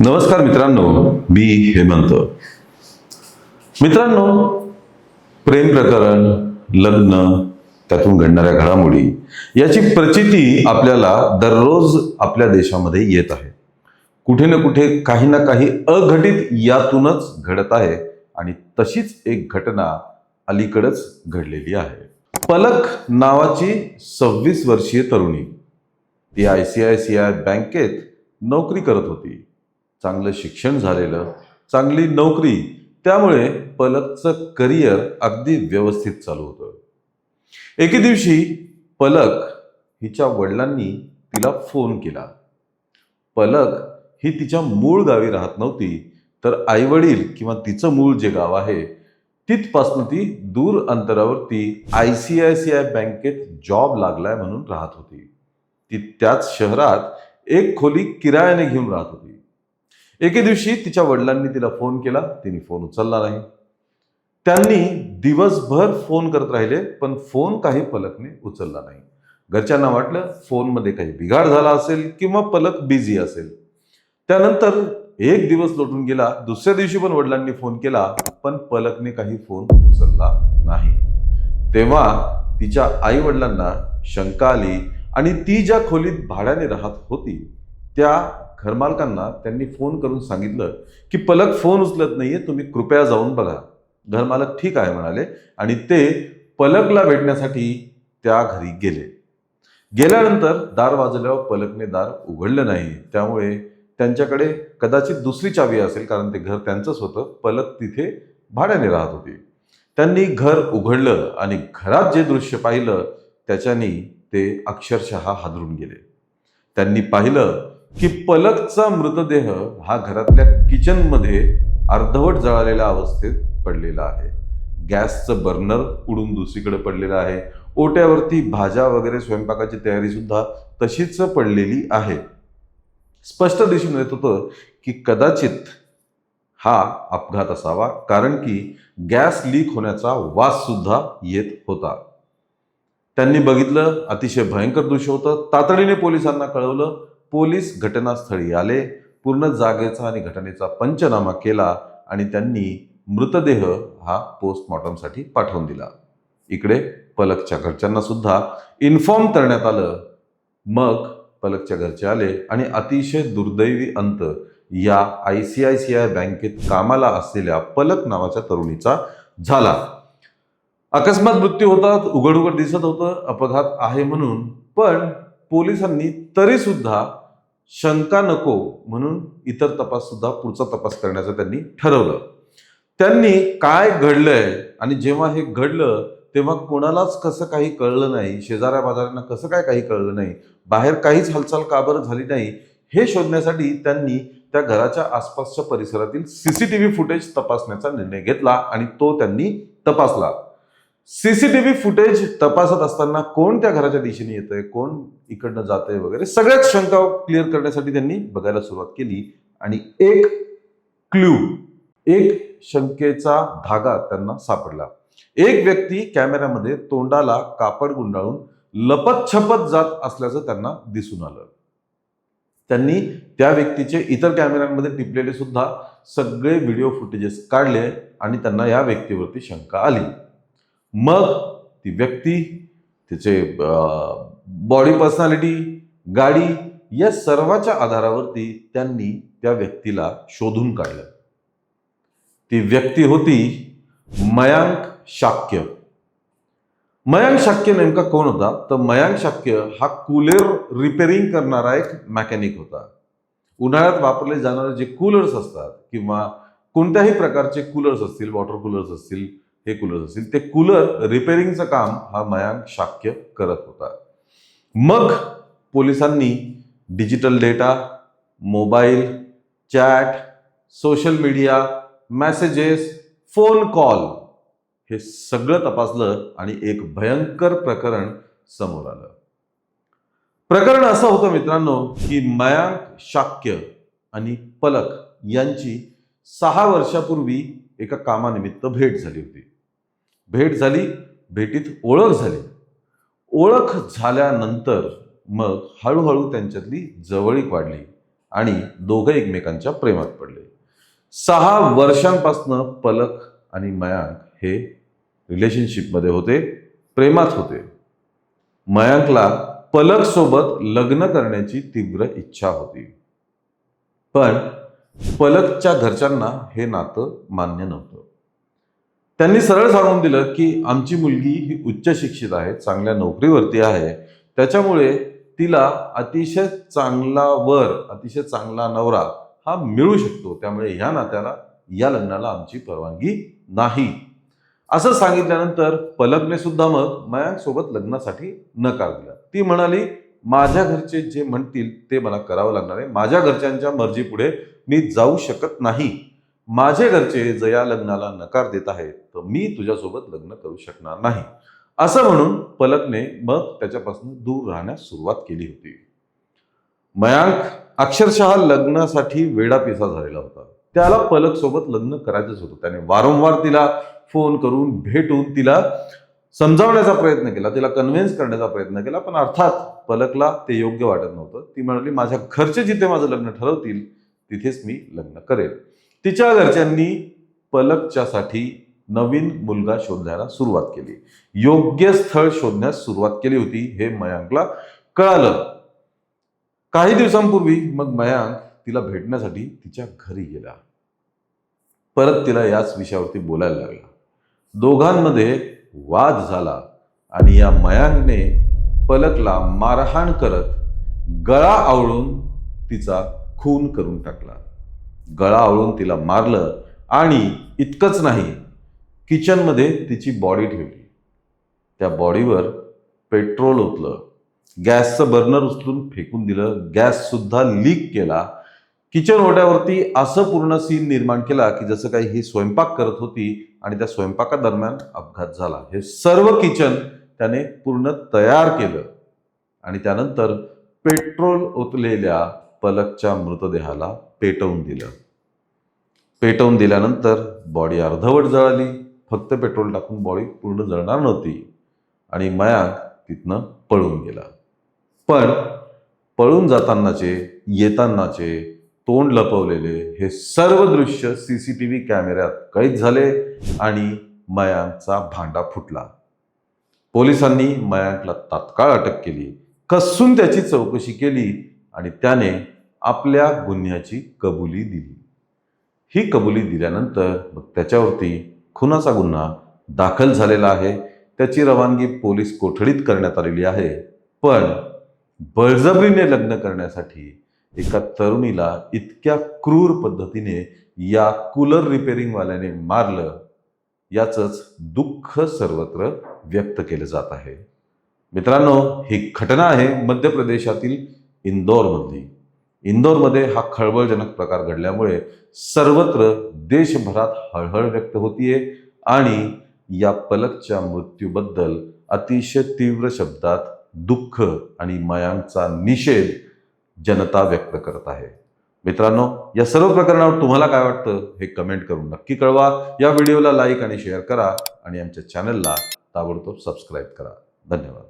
नमस्कार मित्रांनो, मी हेमंत. मित्रांनो, प्रेम प्रकरण, लग्न, त्यातून घडणाऱ्या घडामोडी याची प्रचिती आपल्याला दररोज आपल्या देशामध्ये येत आहे. कुठे ना कुठे काही ना काही अघटित यातूनच घडत आहे आणि तशीच एक घटना अलीकडेच घडलेली आहे. पलक नावाची 26 वर्षीय तरुणी, ती ICICI बँकेत नोकरी करत होती. चांगलं शिक्षण झालेलं, चांगली नोकरी, त्यामुळे पलकचं करिअर अगदी व्यवस्थित चालू होतं. एके दिवशी पलक हिच्या वडिलांनी तिला फोन केला. पलक ही तिच्या मूळ गावी राहत नव्हती, तर आईवडील किंवा तिचं मूळ जे गाव आहे तिथपासनं ती दूर अंतरावरती ICICI बँकेत जॉब लागलाय म्हणून राहत होती. ती त्याच शहरात एक खोली किरायाने घेऊन राहत होती. एके दिवशी तिच्या वडिलांनी तिला फोन केला. तिने फोन उचलला नाही. त्यांनी दिवसभर फोन करत राहिले, पण फोन काही पलकने उचलला नाही. घरच्यांना वाटलं फोनमध्ये काही बिघाड झाला असेल किंवा पलक बिझी असेल. त्यानंतर एक दिवस लोटून गेला. दुसऱ्या दिवशी पण वडिलांनी फोन केला, पण पलकने काही फोन उचलला नाही. तेव्हा तिच्या आई वडिलांना शंका आली आणि ती ज्या खोलीत भाड्याने राहत होती त्या घरमालकांना त्यांनी फोन करून सांगितलं की पलक फोन उचलत नाहीये, तुम्ही कृपया जाऊन बघा. घरमालक ठीक आहे म्हणाले आणि ते पलकला भेटण्यासाठी त्या घरी गेले. गेल्यानंतर दार वाजल्यावर पलकने दार उघडलं नाही. त्यामुळे त्यांच्याकडे कदाचित दुसरी चावी असेल, कारण ते घर त्यांचंच होतं. पलक तिथे भाड्याने राहत होती. त्यांनी घर उघडलं आणि घरात जे दृश्य पाहिलं त्याच्यानी ते अक्षरशः हादरून गेले. त्यांनी पाहिलं की पलकचा मृतदेह हा घरातल्या किचनमध्ये अर्धवट जळालेल्या अवस्थेत पडलेला आहे. गॅसचं बर्नर उडून दुसरीकडे पडलेलं आहे. ओट्यावरती भाज्या वगैरे स्वयंपाकाची तयारी सुद्धा तशीच पडलेली आहे. स्पष्ट दिसून येत होतं की कदाचित हा अपघात असावा, कारण की गॅस लीक होण्याचा वास सुद्धा येत होता. त्यांनी बघितलं, अतिशय भयंकर दृश्य होतं. तातडीने पोलिसांना कळवलं. पोलीस घटनास्थळी आले. पूर्ण जागेचा आणि घटनेचा पंचनामा केला आणि त्यांनी मृतदेह हा पोस्टमॉर्टमसाठी पाठवून दिला. इकडे पलकच्या घरच्यांना सुद्धा इन्फॉर्म करण्यात आलं. मग पलकच्या घरचे आले आणि अतिशय दुर्दैवी अंत या ICICI बँकेत कामाला असलेल्या पलक नावाच्या तरुणीचा झाला. अकस्मात मृत्यू होता. उघड उघड दिसत होतं अपघात आहे म्हणून, पण पोलिसांनी तरी सुद्धा शंका नको म्हणून इतर तपास सुद्धा, पुढचा तपास करण्याचं त्यांनी ठरवलं. त्यांनी काय घडलंय आणि जेव्हा हे घडलं तेव्हा कोणालाच कसं काही कळलं नाही, शेजाऱ्या बाजाऱ्यांना कसं काय काही कळलं नाही, बाहेर काहीच हालचाल का बरं झाली नाही, हे शोधण्यासाठी त्यांनी त्या घराच्या आसपासच्या परिसरातील CCTV फुटेज तपासण्याचा निर्णय घेतला आणि तो त्यांनी तपासला. CCTV फुटेज तपासत असताना कोण त्या घराच्या दिशेने येतंय, कोण इकडनं जातंय वगैरे सगळ्याच शंका क्लिअर करण्यासाठी त्यांनी बघायला सुरुवात केली आणि एक क्ल्यू, एक शंकेचा धागा त्यांना सापडला. एक व्यक्ती कॅमेऱ्यामध्ये तोंडाला कापड गुंडाळून लपत छपत जात असल्याचं त्यांना दिसून आलं. त्यांनी त्या व्यक्तीचे इतर कॅमेऱ्यांमध्ये टिपलेले सुद्धा सगळे व्हिडिओ फुटेजेस काढले आणि त्यांना या व्यक्तीवरती शंका आली. मग ती व्यक्ती, तिचे बॉडी पर्सनॅलिटी, गाडी या सर्वाच्या आधारावरती त्यांनी त्या व्यक्तीला शोधून काढलं. ती व्यक्ती होती मयांक शाक्य. मयांक शाक्य नेमका कोण होता? तर मयांक शाक्य हा कूलर रिपेअरिंग करणारा एक मेकॅनिक होता. उन्हाळ्यात वापरले जाणारे जे कूलर्स असतात किंवा कोणत्याही प्रकारचे कूलर्स असतील, वॉटर कूलर्स असतील, हे कूलर्स असतील, ते कूलर रिपेअरिंगचं काम हा मयांक शाक्य करत होता. मग पोलिसांनी digital data, mobile, chat, social media, messages, phone call हे सगळं तपासलं आणि एक भयंकर प्रकरण समोर आलं. प्रकरण असं होतं मित्रांनो की मयांक शाक्य आणि पलक यांची 6 वर्षापूर्वी एका कामानिमित्त भेट झाली होती. भेट झाली, भेटीत ओळख झाली. ओळख झाल्यानंतर मग हळूहळू त्यांच्यातली जवळीक वाढली आणि दोघं एकमेकांच्या प्रेमात पडले. 6 वर्षांपासून पलक आणि मयांक हे रिलेशनशिपमध्ये होते, प्रेमात होते. मयांकला पलक सोबत लग्न करण्याची तीव्र इच्छा होती, पण पलकच्या घरच्यांना हे नातं मान्य नव्हतं. त्यांनी सरळ सांगून दिलं की आमची मुलगी ही उच्च शिक्षित आहे, चांगल्या नोकरीवरती आहे, त्याच्यामुळे तिला अतिशय चांगला वर, अतिशय चांगला नवरा हा मिळू शकतो, त्यामुळे या नात्याला, या लग्नाला आमची परवानगी नाही. असं सांगितल्यानंतर पलकने सुद्धा मग मयांक सोबत लग्नासाठी नकार दिला. ती म्हणाली, माझ्या घरचे जे म्हणतील ते मला करावं लागणार आहे, माझ्या घरच्यांच्या मर्जीपुढे मी जाऊ शकत नाही. माझे घरचे जर या लग्नाला नकार देत आहेत तर मी तुझ्यासोबत लग्न करू शकणार नाही. असं म्हणून पलकने मग त्याच्यापासून दूर राहण्यास सुरुवात केली होती. मयांक अक्षरशः लग्नासाठी वेडापिसा झालेला होता. त्याला पलक सोबत लग्न करायचंच होतं. त्याने वारंवार तिला फोन करून भेटून तिला समजावण्याचा प्रयत्न केला, तिला कन्व्हिन्स करण्याचा प्रयत्न केला, पण अर्थात पलकला ते योग्य वाटत नव्हतं. ती म्हणाली, माझ्या घरचे जिथे माझं लग्न ठरवतील तिथेच मी लग्न करेल. तिच्या घरच्यांनी पलकच्यासाठी नवीन मुलगा शोधायला सुरुवात केली, योग्य स्थळ शोधण्यास सुरुवात केली होती. हे मयांकला कळालं. काही दिवसांपूर्वी मग मयांक तिला भेटण्यासाठी तिच्या घरी गेला. परत तिला याच विषयावरती बोलायला लागला. दोघांमध्ये वाद झाला आणि या मयांकने पलकला मारहाण करत गळा आवळून तिचा खून करून टाकला. गळा आवळून तिला मारलं आणि इतकंच नाही, किचनमध्ये तिची बॉडी ठेवली. त्या बॉडीवर पेट्रोल ओतलं, गॅसचं बर्नर उचलून फेकून दिलं, गॅस सुद्धा लीक केला. किचन ओट्यावरती असं पूर्ण सीन निर्माण केला की जसं काही ही स्वयंपाक करत होती आणि त्या स्वयंपाकादरम्यान अपघात झाला. हे सर्व किचन त्याने पूर्ण तयार केलं आणि त्यानंतर पेट्रोल ओतलेल्या पलकच्या मृतदेहाला पेटवून दिलं. पेटवून दिल्यानंतर बॉडी अर्धवट जळाली. फक्त पेट्रोल टाकून बॉडी पूर्ण जळणार नव्हती आणि मयांक तिथनं पळून गेला. पण पळून जातानाचे, येतानाचे, तोंड लपवलेले हे सर्व दृश्य CCTV कॅमेऱ्यात कैद झाले आणि मयांकचा भांडा फुटला. पोलिसांनी मयांकला तात्काळ अटक केली, कसून त्याची चौकशी केली आणि त्याने आपल्या गुन्ह्याची कबुली दिली. ही कबुली दिल्यानंतर मग त्याच्यावरती खुनाचा गुन्हा दाखल झालेला आहे. त्याची रवानगी पोलीस कोठडीत करण्यात आलेली आहे. पण बळजबरीने लग्न करण्यासाठी एका तरुणीला इतक्या क्रूर पद्धतीने या कूलर रिपेअरिंगवाल्याने मारलं, याचंच दुःख सर्वत्र व्यक्त केलं जात आहे. मित्रांनो, ही घटना आहे मध्य प्रदेशातील इंदोरमधली. इंदोरमध्ये हा खळबळजनक प्रकार घडल्यामुळे सर्वत्र देशभरात हळहळ व्यक्त होतीये आणि या पलकच्या मृत्यूबद्दल अतिशय तीव्र शब्दात दुःख आणि मयांकचा निषेध जनता व्यक्त करत आहे. मित्रांनो, या सर्व प्रकरणावर तुम्हाला काय वाटतं हे कमेंट करून नक्की कळवा. या व्हिडिओला लाईक आणि शेअर करा आणि आमच्या चॅनलला ताबडतोब सबस्क्राईब करा. धन्यवाद.